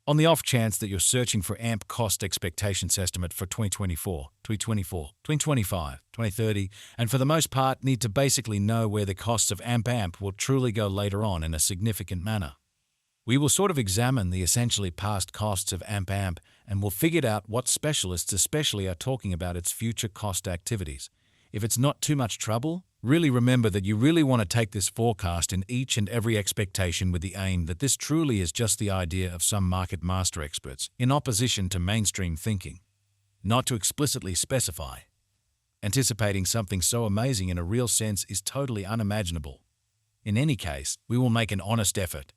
On the off chance that you're searching for AMP cost expectations estimate for 2024, 2025, 2030, and for the most part need to basically know where the costs of AMP will truly go later on in a significant manner. We will sort of examine the essentially past costs of AMP and we'll figure out what specialists especially are talking about its future cost activities. If it's not too much trouble, really remember that you really want to take this forecast in each and every expectation with the aim that this truly is just the idea of some market master experts in opposition to mainstream thinking. Not to explicitly specify. Anticipating something so amazing in a real sense is totally unimaginable. In any case, we will make an honest effort.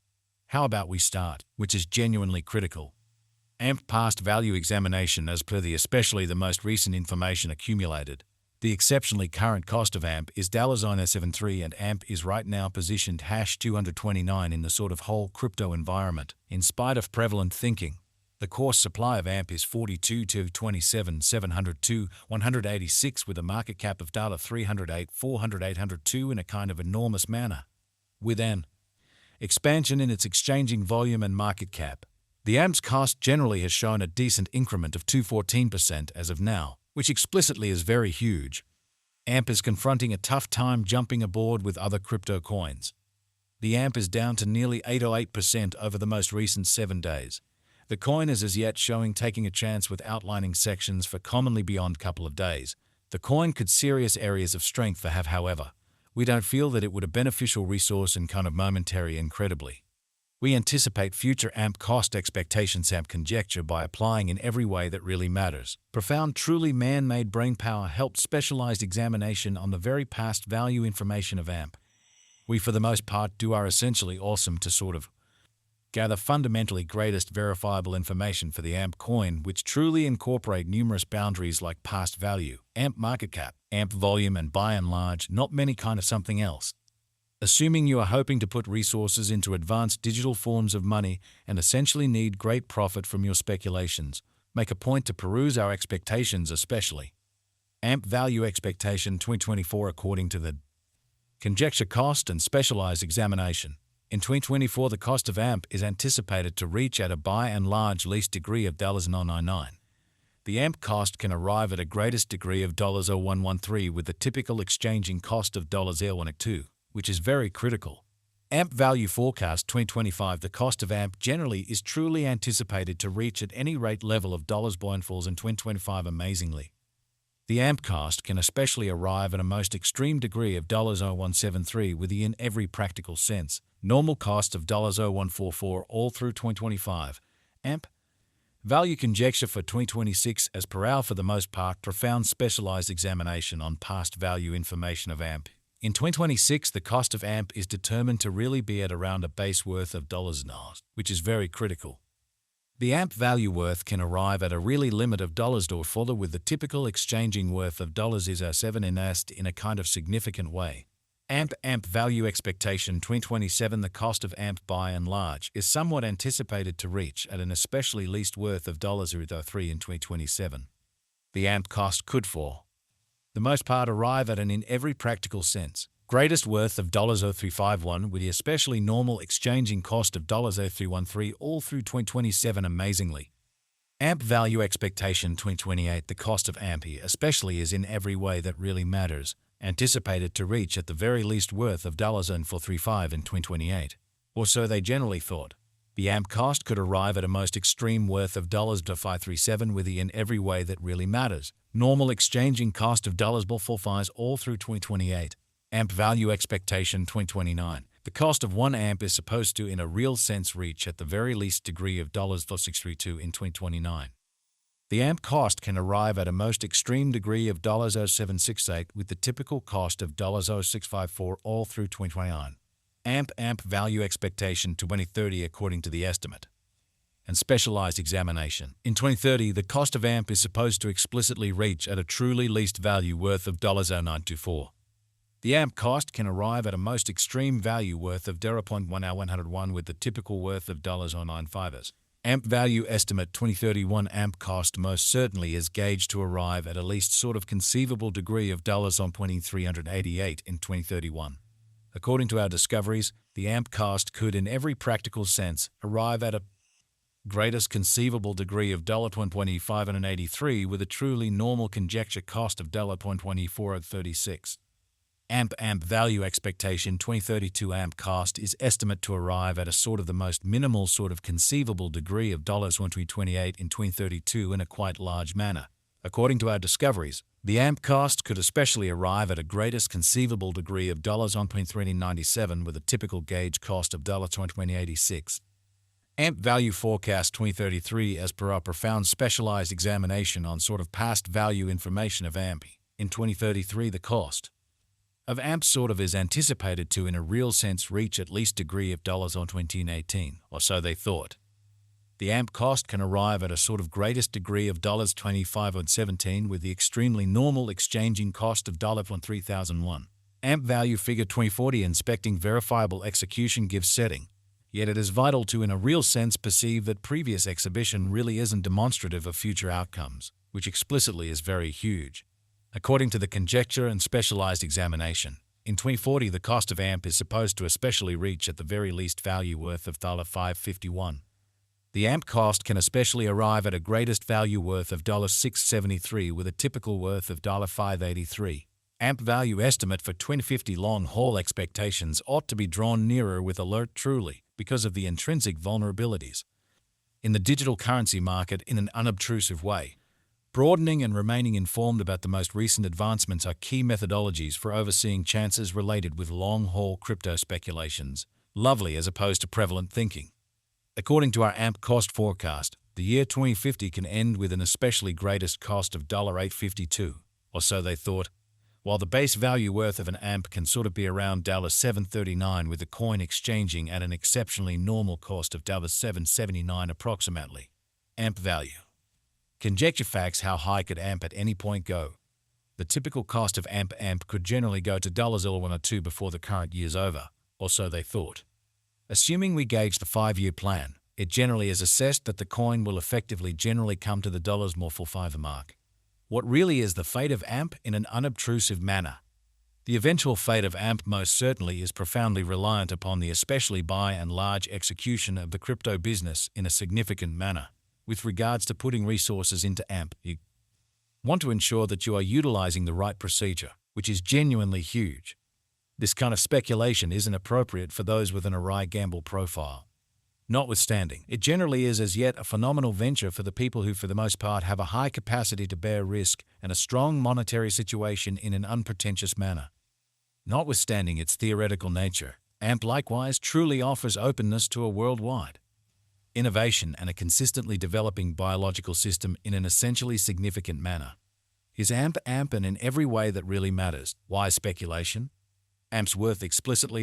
How about we start, which is genuinely critical. AMP past value examination as per the especially the most recent information accumulated. The exceptionally current cost of AMP is $0.73 and AMP is right now positioned #229 in the sort of whole crypto environment. In spite of prevalent thinking, the course supply of AMP is 42 to 27, 702, 186 with a market cap of $308, 400, 802 in a kind of enormous manner. With an expansion in its exchanging volume and market cap, the AMP's cost generally has shown a decent increment of 214% as of now, which explicitly is very huge. AMP is confronting a tough time jumping aboard with other crypto coins. The AMP is down to nearly 808% over the most recent 7 days. The coin is as yet showing taking a chance with outlining sections for commonly beyond couple of days. The coin could serious areas of strength for have, however. We don't feel that it would a beneficial resource and kind of momentary incredibly. We anticipate future AMP cost expectations AMP conjecture by applying in every way that really matters. Profound, truly man-made brainpower helped specialized examination on the very past value information of AMP. We for the most part do our essentially awesome to sort of gather fundamentally greatest verifiable information for the AMP coin which truly incorporate numerous boundaries like past value, AMP market cap, AMP volume and by and large not many kind of something else. Assuming you are hoping to put resources into advanced digital forms of money and essentially need great profit from your speculations, make a point to peruse our expectations especially. AMP value expectation 2024 according to the conjecture cost and specialized examination. In 2024 the cost of AMP is anticipated to reach at a by and large least degree of $0.999. The AMP cost can arrive at a greatest degree of $0.0113 with the typical exchanging cost of $0.012. Which is very critical. AMP value forecast 2025 the cost of AMP generally is truly anticipated to reach at any rate level of $falls in 2025 amazingly. The AMP cost can especially arrive at a most extreme degree of $0173 within every practical sense, normal cost of $0144 all through 2025. AMP value conjecture for 2026 as per our for the most part profound specialized examination on past value information of AMP. In 2026, the cost of AMP is determined to really be at around a base worth of $0, which is very critical. The AMP value worth can arrive at a really limit of $, with the typical exchanging worth of is a 7 in a kind of significant way. AMP value expectation 2027 the cost of AMP by and large is somewhat anticipated to reach at an especially least worth of $3 in 2027. The AMP cost could for the most part arrive at an in every practical sense greatest worth of $0351 with the especially normal exchanging cost of $0313 all through 2027 amazingly. AMP value expectation 2028 the cost of AMP especially is in every way that really matters, anticipated to reach at the very least worth of $435 in 2028. Or so they generally thought. The AMP cost could arrive at a most extreme worth of $537 with the in every way that really matters. Normal exchanging cost of $45 all through 2028. AMP value expectation 2029. The cost of 1 AMP is supposed to in a real sense reach at the very least degree of $632 in 2029. The AMP cost can arrive at a most extreme degree of $0768 with the typical cost of $0654 all through 2029. AMP value expectation 2030 according to the estimate. And specialized examination. In 2030, the cost of AMP is supposed to explicitly reach at a truly least value worth of $0924. The AMP cost can arrive at a most extreme value worth of $0.101 with the typical worth of $0.095. AMP value estimate 2031 AMP cost most certainly is gauged to arrive at a least sort of conceivable degree of $2388 in 2031. According to our discoveries, the AMP cost could in every practical sense arrive at a greatest conceivable degree of $1.2583 with a truly normal conjecture cost of $0.2436. AMP value expectation 2032 AMP cost is estimate to arrive at a sort of the most minimal sort of conceivable degree of $1.28 in 2032 in a quite large manner. According to our discoveries, the AMP cost could especially arrive at a greatest conceivable degree of $1.397 with a typical gauge cost of $1.2086. AMP value forecast 2033 as per our profound specialized examination on sort of past value information of AMP. In 2033 the cost of AMP sort of is anticipated to in a real sense reach at least degree of $2018, or so they thought. The AMP cost can arrive at a sort of greatest degree of $25.17 with the extremely normal exchanging cost of $3001. AMP value figure 2040 inspecting verifiable execution gives setting. Yet it is vital to in a real sense perceive that previous exhibition really isn't demonstrative of future outcomes, which explicitly is very huge. According to the conjecture and specialized examination, in 2040 the cost of AMP is supposed to especially reach at the very least value worth of $551. The AMP cost can especially arrive at a greatest value worth of $673 with a typical worth of $583. AMP value estimate for 2050 long-haul expectations ought to be drawn nearer with alert truly because of the intrinsic vulnerabilities in the digital currency market in an unobtrusive way. Broadening and remaining informed about the most recent advancements are key methodologies for overseeing chances related with long-haul crypto speculations, lovely as opposed to prevalent thinking. According to our AMP cost forecast, the year 2050 can end with an especially greatest cost of $852, or so they thought, while the base value worth of an AMP can sort of be around $739 with the coin exchanging at an exceptionally normal cost of $779 approximately. AMP value. Conjecture facts how high could AMP at any point go. The typical cost of AMP could generally go to $102 before the current year's over, or so they thought. Assuming we gauge the 5-year plan, it generally is assessed that the coin will effectively generally come to the more full 5 mark. What really is the fate of AMP in an unobtrusive manner? The eventual fate of AMP most certainly is profoundly reliant upon the especially by and large execution of the crypto business in a significant manner. With regards to putting resources into AMP, you want to ensure that you are utilizing the right procedure, which is genuinely huge. This kind of speculation isn't appropriate for those with an awry gamble profile. Notwithstanding, it generally is as yet a phenomenal venture for the people who for the most part have a high capacity to bear risk and a strong monetary situation in an unpretentious manner. Notwithstanding its theoretical nature, AMP likewise truly offers openness to a worldwide innovation and a consistently developing biological system in an essentially significant manner. Is AMP and in every way that really matters? Why speculation? AMP's worth explicitly